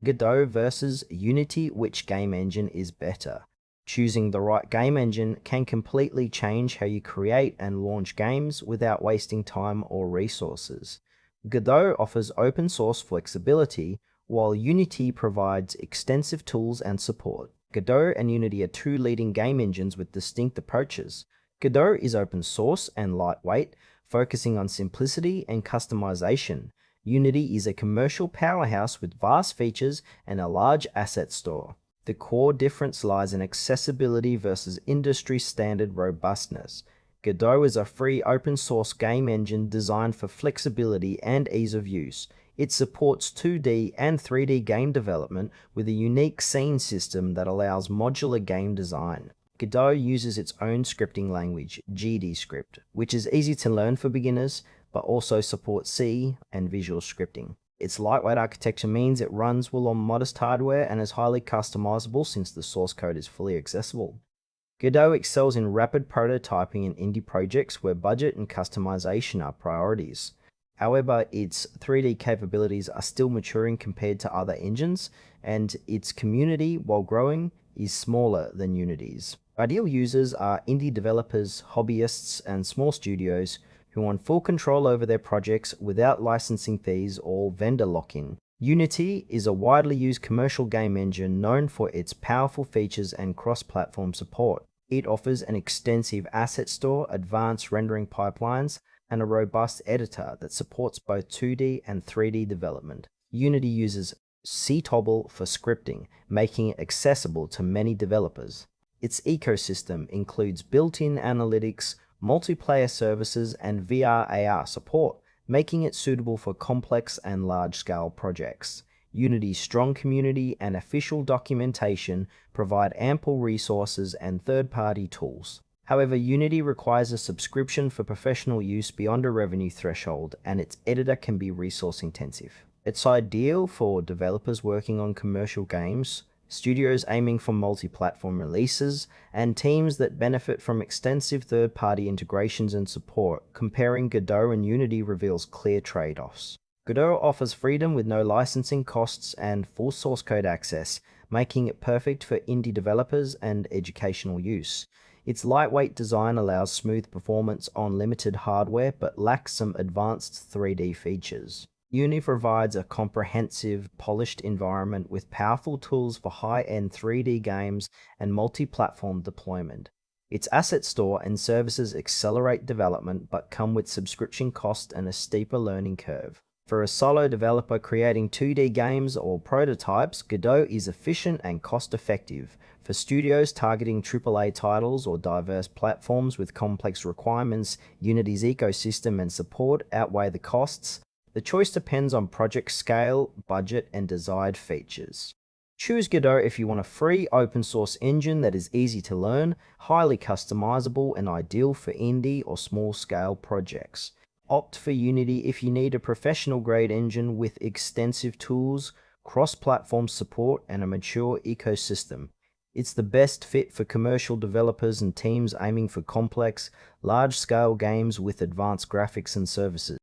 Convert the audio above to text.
Godot versus Unity, which game engine is better? Choosing the right game engine can completely change how you create and launch games without wasting time or resources. Godot offers open source flexibility, while Unity provides extensive tools and support. Godot and Unity are two leading game engines with distinct approaches. Godot is open source and lightweight, focusing on simplicity and customization. Unity is a commercial powerhouse with vast features and a large asset store. The core difference lies in accessibility versus industry-standard robustness. Godot is a free open-source game engine designed for flexibility and ease of use. It supports 2D and 3D game development with a unique scene system that allows modular game design. Godot uses its own scripting language, GDScript, which is easy to learn for beginners, but also supports C and visual scripting. Its lightweight architecture means it runs well on modest hardware and is highly customizable since the source code is fully accessible. Godot excels in rapid prototyping in indie projects where budget and customization are priorities. However, its 3D capabilities are still maturing compared to other engines, and its community, while growing, is smaller than Unity's. Ideal users are indie developers, hobbyists, and small studios who want full control over their projects without licensing fees or vendor lock-in. Unity is a widely used commercial game engine known for its powerful features and cross-platform support. It offers an extensive asset store, advanced rendering pipelines, and a robust editor that supports both 2D and 3D development. Unity uses CTOBL for scripting, making it accessible to many developers. Its ecosystem includes built-in analytics, multiplayer services, and VR/AR support, making it suitable for complex and large-scale projects. Unity's strong community and official documentation provide ample resources and third-party tools. However, Unity requires a subscription for professional use beyond a revenue threshold, and its editor can be resource-intensive. It's ideal for developers working on commercial games, studios aiming for multi-platform releases, and teams that benefit from extensive third-party integrations and support. Comparing Godot and Unity reveals clear trade-offs. Godot offers freedom with no licensing costs and full source code access, making it perfect for indie developers and educational use. Its lightweight design allows smooth performance on limited hardware but lacks some advanced 3D features. Unity provides a comprehensive, polished environment with powerful tools for high-end 3D games and multi-platform deployment. Its asset store and services accelerate development but come with subscription costs and a steeper learning curve. For a solo developer creating 2D games or prototypes, Godot is efficient and cost-effective. For studios targeting AAA titles or diverse platforms with complex requirements, Unity's ecosystem and support outweigh the costs. The choice depends on project scale, budget, and desired features. Choose Godot if you want a free open-source engine that is easy to learn, highly customizable, and ideal for indie or small-scale projects. Opt for Unity if you need a professional-grade engine with extensive tools, cross-platform support, and a mature ecosystem. It's the best fit for commercial developers and teams aiming for complex, large-scale games with advanced graphics and services.